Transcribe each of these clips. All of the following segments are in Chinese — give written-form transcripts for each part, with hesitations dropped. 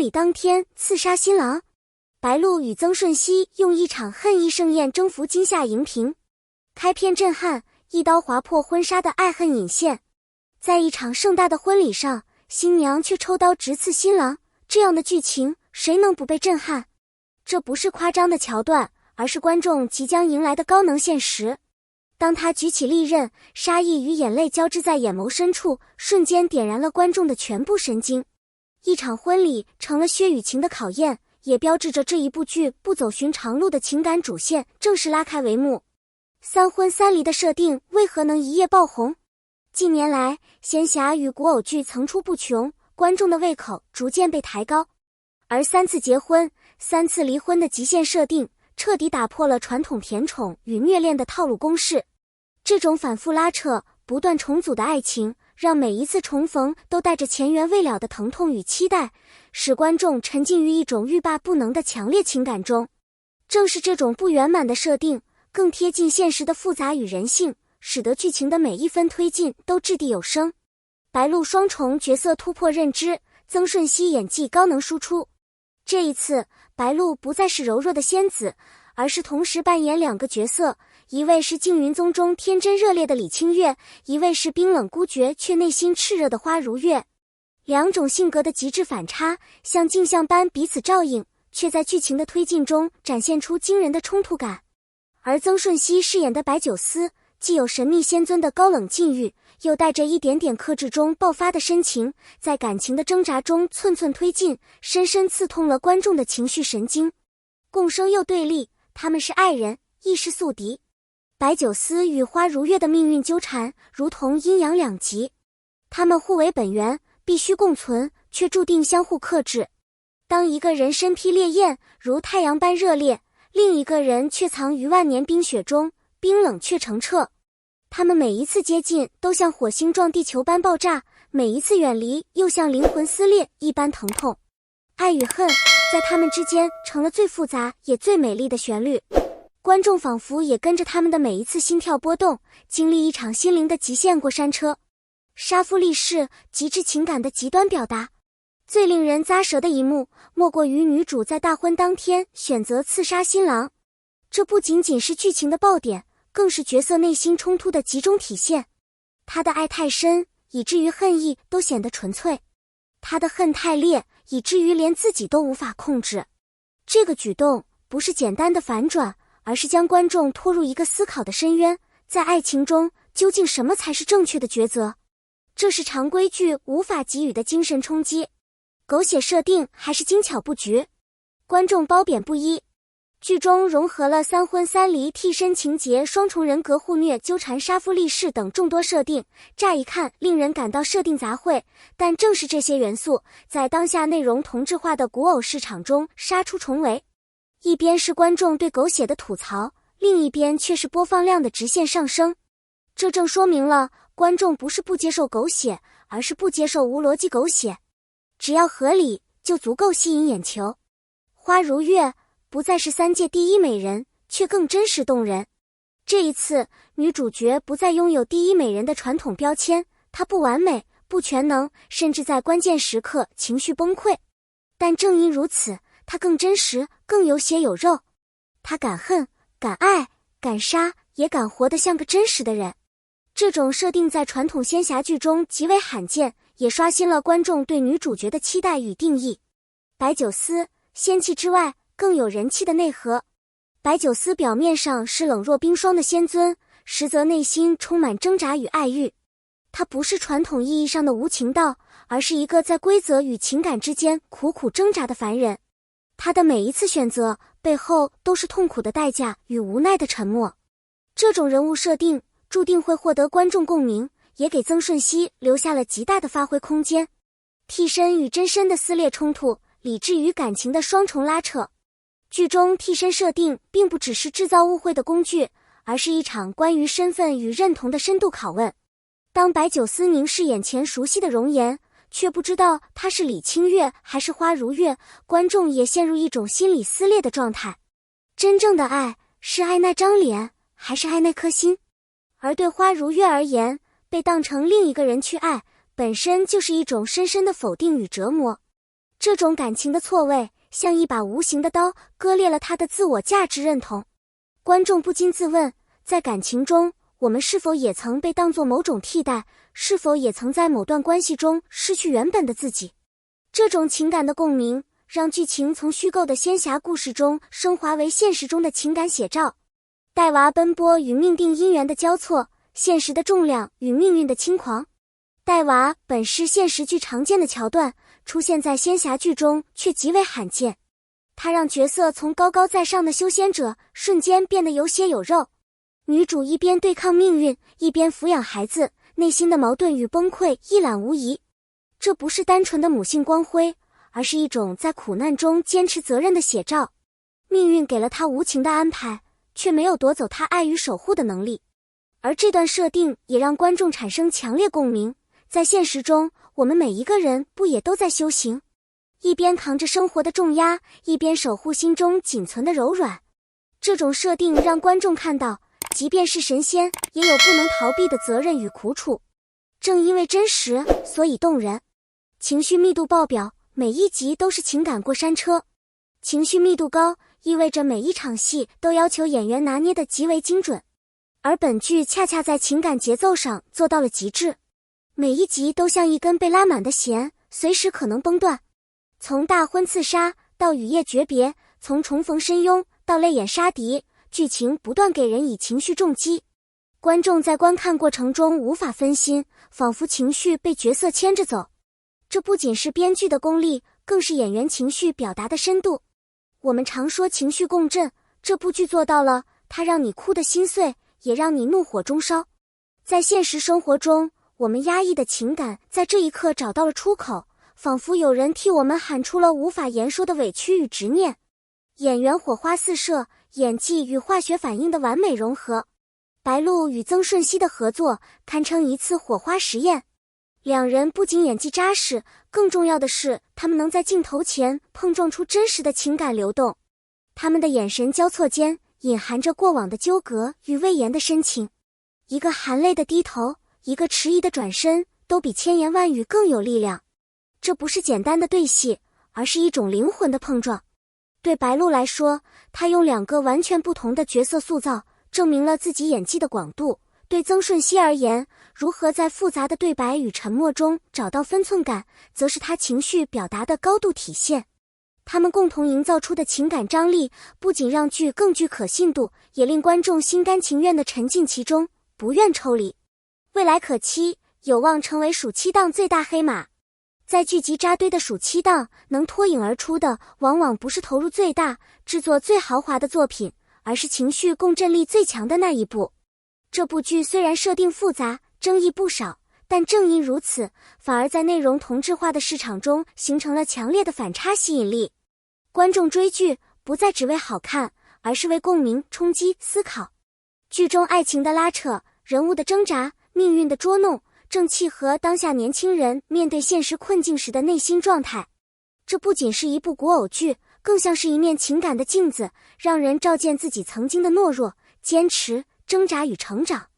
礼当天刺杀新郎。白鹿与曾舜晞用一场恨意盛宴征服金夏荧屏，开篇震撼，一刀划破婚纱的爱恨引线。在一场盛大的婚礼上，新娘却抽刀直刺新郎，这样的剧情谁能不被震撼？这不是夸张的桥段，而是观众即将迎来的高能现实。当他举起利刃，杀意与眼泪交织在眼眸深处，瞬间点燃了观众的全部神经。一场婚礼成了薛与情的考验，也标志着这一部剧不走寻常路的情感主线正式拉开帷幕。三婚三离的设定为何能一夜爆红？近年来，仙侠与古偶剧层出不穷，观众的胃口逐渐被抬高。而三次结婚、三次离婚的极限设定，彻底打破了传统甜宠与虐恋的套路公式。这种反复拉扯、不断重组的爱情，让每一次重逢都带着前缘未了的疼痛与期待，使观众沉浸于一种欲罢不能的强烈情感中。正是这种不圆满的设定，更贴近现实的复杂与人性，使得剧情的每一分推进都掷地有声。白鹿双重角色突破认知，曾舜晞演技高能输出。这一次，白鹿不再是柔弱的仙子，而是同时扮演两个角色，一位是静云宗中天真热烈的李清月，一位是冰冷孤绝却内心炽热的花如月。两种性格的极致反差，像镜像般彼此照应，却在剧情的推进中展现出惊人的冲突感。而曾舜晞饰演的白九思，既有神秘仙尊的高冷禁欲，又带着一点点克制中爆发的深情，在感情的挣扎中寸寸推进，深深刺痛了观众的情绪神经。共生又对立，他们是爱人，亦是宿敌。白九思与花如月的命运纠缠，如同阴阳两极。他们互为本源，必须共存，却注定相互克制。当一个人身披烈焰，如太阳般热烈，另一个人却藏于万年冰雪中，冰冷却澄澈。他们每一次接近都像火星撞地球般爆炸，每一次远离又像灵魂撕裂一般疼痛。爱与恨在他们之间成了最复杂也最美丽的旋律，观众仿佛也跟着他们的每一次心跳波动，经历一场心灵的极限过山车。杀夫立誓，极致情感的极端表达。最令人咂舌的一幕，莫过于女主在大婚当天选择刺杀新郎。这不仅仅是剧情的爆点，更是角色内心冲突的集中体现。她的爱太深，以至于恨意都显得纯粹；她的恨太烈，以至于连自己都无法控制。这个举动不是简单的反转，而是将观众拖入一个思考的深渊。在爱情中，究竟什么才是正确的抉择？这是常规剧无法给予的精神冲击。狗血设定还是精巧布局，观众褒贬不一。剧中融合了三婚三离、替身情节、双重人格互虐、纠缠、杀夫立誓等众多设定，乍一看令人感到设定杂烩，但正是这些元素，在当下内容同质化的古偶市场中杀出重围。一边是观众对狗血的吐槽，另一边却是播放量的直线上升。这正说明了观众不是不接受狗血，而是不接受无逻辑狗血。只要合理，就足够吸引眼球。花如月不再是三界第一美人，却更真实动人。这一次，女主角不再拥有第一美人的传统标签，她不完美、不全能，甚至在关键时刻情绪崩溃。但正因如此，她更真实，更有血有肉。她敢恨、敢爱、敢杀，也敢活得像个真实的人。这种设定在传统仙侠剧中极为罕见，也刷新了观众对女主角的期待与定义。白九思，仙气之外更有人气的内核。白九思表面上是冷若冰霜的仙尊，实则内心充满挣扎与爱欲。他不是传统意义上的无情道，而是一个在规则与情感之间苦苦挣扎的凡人。他的每一次选择背后都是痛苦的代价与无奈的沉默。这种人物设定注定会获得观众共鸣，也给曾舜晞留下了极大的发挥空间。替身与真身的撕裂冲突，理智与感情的双重拉扯。剧中替身设定并不只是制造误会的工具，而是一场关于身份与认同的深度拷问。当白九思凝视眼前熟悉的容颜，却不知道他是李清月还是花如月，观众也陷入一种心理撕裂的状态。真正的爱，是爱那张脸，还是爱那颗心？而对花如月而言，被当成另一个人去爱，本身就是一种深深的否定与折磨。这种感情的错位，像一把无形的刀，割裂了他的自我价值认同。观众不禁自问，在感情中，我们是否也曾被当作某种替代？是否也曾在某段关系中失去原本的自己？这种情感的共鸣，让剧情从虚构的仙侠故事中升华为现实中的情感写照。带娃奔波与命定姻缘的交错，现实的重量与命运的轻狂。带娃本是现实剧常见的桥段，出现在仙侠剧中却极为罕见。它让角色从高高在上的修仙者瞬间变得有血有肉。女主一边对抗命运，一边抚养孩子，内心的矛盾与崩溃一览无遗。这不是单纯的母性光辉，而是一种在苦难中坚持责任的写照。命运给了她无情的安排，却没有夺走她爱与守护的能力。而这段设定也让观众产生强烈共鸣。在现实中，我们每一个人不也都在修行？一边扛着生活的重压，一边守护心中仅存的柔软。这种设定让观众看到，即便是神仙，也有不能逃避的责任与苦楚。正因为真实，所以动人。情绪密度爆表，每一集都是情感过山车。情绪密度高，意味着每一场戏都要求演员拿捏得极为精准。而本剧恰恰在情感节奏上做到了极致。每一集都像一根被拉满的弦，随时可能崩断。从大婚刺杀到雨夜诀别，从重逢深拥到泪眼杀敌，剧情不断给人以情绪重击。观众在观看过程中无法分心，仿佛情绪被角色牵着走。这不仅是编剧的功力，更是演员情绪表达的深度。我们常说情绪共振，这部剧做到了，它让你哭得心碎，也让你怒火中烧。在现实生活中，我们压抑的情感在这一刻找到了出口，仿佛有人替我们喊出了无法言说的委屈与执念。演员火花四射，演技与化学反应的完美融合。白鹿与曾舜晞的合作堪称一次火花实验。两人不仅演技扎实，更重要的是，他们能在镜头前碰撞出真实的情感流动。他们的眼神交错间，隐含着过往的纠葛与未言的深情。一个含泪的低头，一个迟疑的转身，都比千言万语更有力量。这不是简单的对戏，而是一种灵魂的碰撞。对白鹿来说，她用两个完全不同的角色塑造，证明了自己演技的广度。对曾舜晞而言，如何在复杂的对白与沉默中找到分寸感，则是他情绪表达的高度体现。他们共同营造出的情感张力，不仅让剧更具可信度，也令观众心甘情愿地沉浸其中，不愿抽离。未来可期，有望成为暑期档最大黑马。在剧集扎堆的暑期档，能脱颖而出的，往往不是投入最大、制作最豪华的作品，而是情绪共振力最强的那一部。这部剧虽然设定复杂，争议不少，但正因如此，反而在内容同质化的市场中形成了强烈的反差吸引力。观众追剧不再只为好看，而是为共鸣、冲击、思考。剧中爱情的拉扯，人物的挣扎，命运的捉弄，正契合当下年轻人面对现实困境时的内心状态。这不仅是一部古偶剧，更像是一面情感的镜子，让人照见自己曾经的懦弱、坚持、挣扎与成长。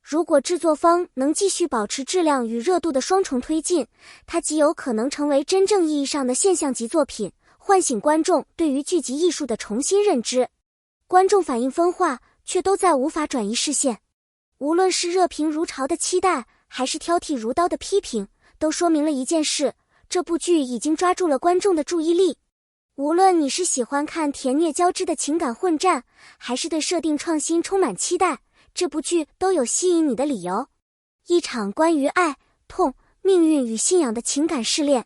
如果制作方能继续保持质量与热度的双重推进，它极有可能成为真正意义上的现象级作品，唤醒观众对于剧集艺术的重新认知。观众反应分化，却都在无法转移视线。无论是热评如潮的期待，还是挑剔如刀的批评，都说明了一件事：这部剧已经抓住了观众的注意力。无论你是喜欢看甜虐交织的情感混战，还是对设定创新充满期待，这部剧都有吸引你的理由。一场关于爱、痛、命运与信仰的情感试炼。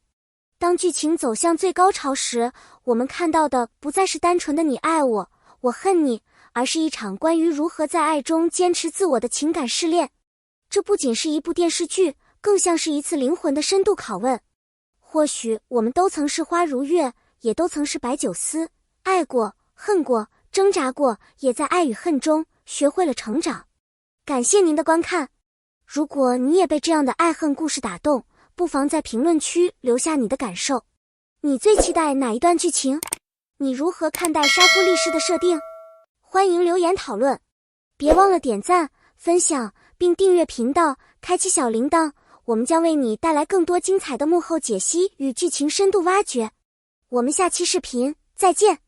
当剧情走向最高潮时，我们看到的不再是单纯的你爱我，我恨你，而是一场关于如何在爱中坚持自我的情感试炼。这不仅是一部电视剧，更像是一次灵魂的深度拷问。或许我们都曾是花如月，也都曾是白酒丝，爱过、恨过、挣扎过，也在爱与恨中学会了成长。感谢您的观看。如果你也被这样的爱恨故事打动，不妨在评论区留下你的感受。你最期待哪一段剧情？你如何看待杀夫立氏的设定？欢迎留言讨论。别忘了点赞、分享，并订阅频道，开启小铃铛，我们将为你带来更多精彩的幕后解析与剧情深度挖掘。我们下期视频再见。